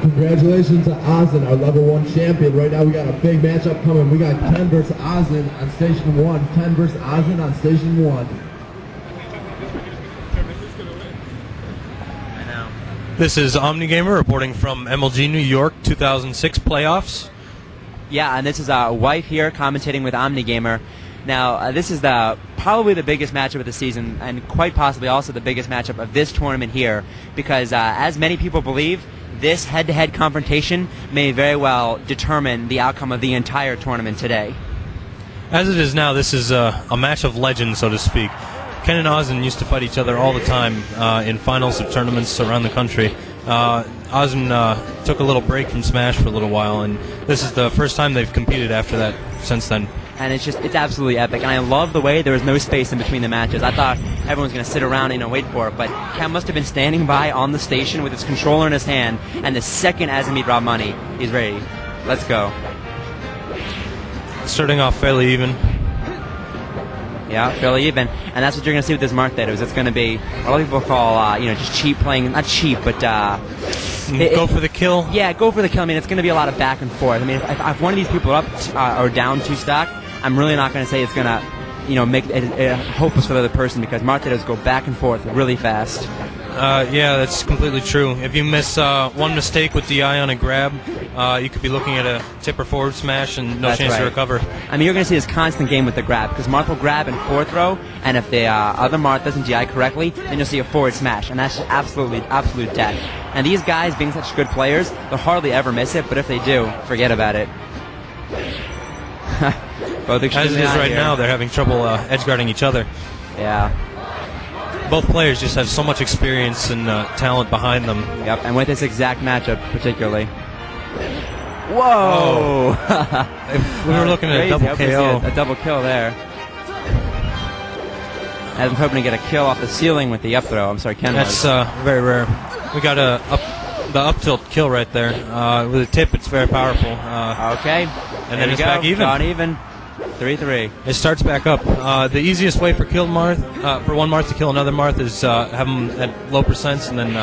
Congratulations to Azen, our level 1 champion. Right now we got a big matchup coming. We got Ken versus Azen on station 1. Ken versus Azen on station 1. This is OmniGamer reporting from MLG New York 2006 playoffs. Yeah, and this is Wife here commentating with OmniGamer. Now, this is probably the biggest matchup of the season, and quite possibly also the biggest matchup of this tournament here, because as many people believe, this head-to-head confrontation may very well determine the outcome of the entire tournament today. As it is now, this is a match of legends, so to speak. Ken and Azen used to fight each other all the time in finals of tournaments around the country. Azen took a little break from Smash for a little while, and this is the first time they've competed after that since then. And it's absolutely epic, and I love the way there was no space in between the matches. I thought everyone was going to sit around and wait for it, but Ken must have been standing by on the station with his controller in his hand, and the second Azen beat Rob money, he's ready. Let's go. Starting off fairly even. Yeah, fairly even, and that's what you're going to see with this Marth Theaters. It's going to be what a lot of people call, just cheap playing. Not cheap, but go for the kill. Yeah, go for the kill. I mean, it's going to be a lot of back and forth. I mean, if one of these people are up or down 2 stock, I'm really not going to say it's going to, make it hopeless for the other person, because Marth Theaters go back and forth really fast. Yeah, that's completely true. If you miss one mistake with DI on a grab, you could be looking at a tip or forward smash and no chance to recover. I mean, you're going to see this constant game with the grab, because Marth will grab in 4th throw, and if the other Marth doesn't DI correctly, then you'll see a forward smash, and that's just absolute death. And these guys, being such good players, they'll hardly ever miss it, but if they do, forget about it. Both as it is right now, they're having trouble edge guarding each other. Yeah. Both players just have so much experience and talent behind them. Yep, and with this exact matchup particularly. Whoa! We were looking at a double KO. A double kill there. I was hoping to get a kill off the ceiling with the up throw. I'm sorry, Ken. That's very rare. We got the up tilt kill right there. With a tip, it's very powerful. Okay. And then it's back even. Not even. 3-3. It starts back up. The easiest way for one Marth to kill another Marth is have them at low percents, and then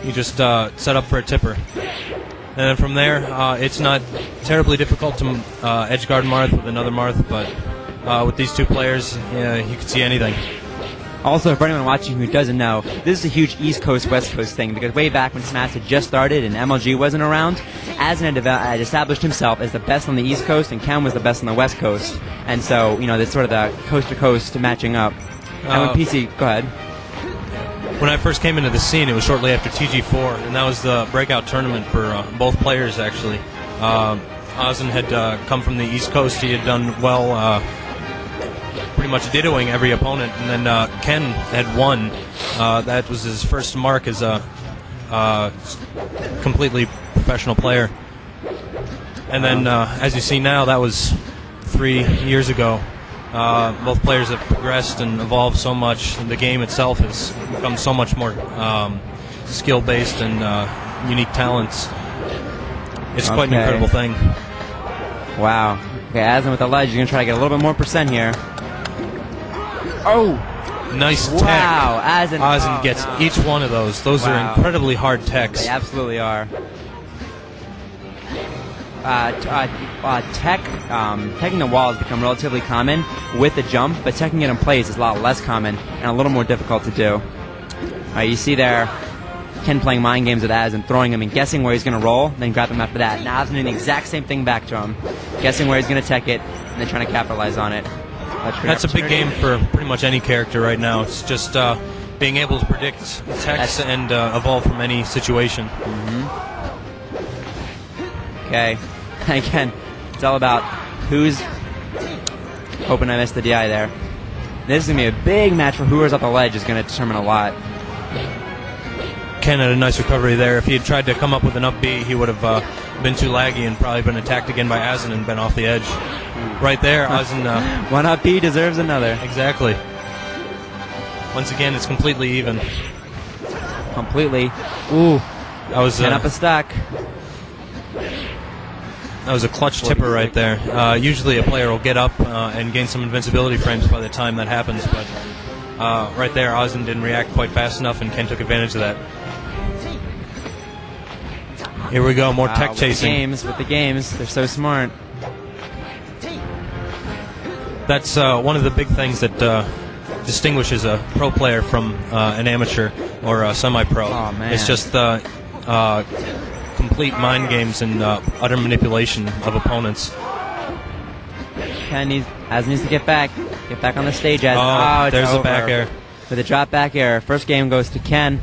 you just set up for a tipper. And then from there, it's not terribly difficult to edge guard Marth with another Marth, but with these two players, you can see anything. Also, for anyone watching who doesn't know, this is a huge East Coast, West Coast thing, because way back when Smash had just started and MLG wasn't around, Azen had established himself as the best on the East Coast, and Ken was the best on the West Coast. And so, that's sort of the coast-to-coast matching up. And when PC, go ahead. When I first came into the scene, it was shortly after TG4, and that was the breakout tournament for both players, actually. Azen had come from the East Coast. He had done well, pretty much dittoing every opponent, and then Ken had won. That was his first mark as a completely professional player. And then, as you see now, that was 3 years ago. Both players have progressed and evolved so much. The game itself has become so much more skill-based and unique talents. It's quite an incredible thing. Wow. Okay, Azen with the ledge. You're going to try to get a little bit more percent here. Oh! Nice tech. Wow, Azen gets each one of those. Those are incredibly hard techs. They absolutely are. Teching the wall has become relatively common with the jump, but teching it in place is a lot less common and a little more difficult to do. You see there Ken playing mind games with Azen, throwing him and guessing where he's going to roll, then grab him after that. Now Azen doing the exact same thing back to him, guessing where he's going to tech it, and then trying to capitalize on it. That's a big game for pretty much any character right now. It's just being able to predict techs and evolve from any situation. Okay. Again, it's all about who's... Hoping I missed the DI there. This is going to be a big match for whoever's up the ledge is going to determine a lot. Ken had a nice recovery there. If he had tried to come up with an up B, he would have been too laggy and probably been attacked again by Azen and been off the edge. Right there, Azen... one up B deserves another. Exactly. Once again, it's completely even. Completely. Ooh. That was 10 up a stack. That was a clutch tipper right there. Usually a player will get up and gain some invincibility frames by the time that happens, but right there, Azen didn't react quite fast enough, and Ken took advantage of that. Here we go, more tech With chasing. the games, they're so smart. That's one of the big things that distinguishes a pro player from an amateur or a semi-pro. Oh, man. It's just complete mind games and utter manipulation of opponents. Az needs to get back on the stage. Az. Oh, It's there's over. the back air. With a drop back air. First game goes to Ken.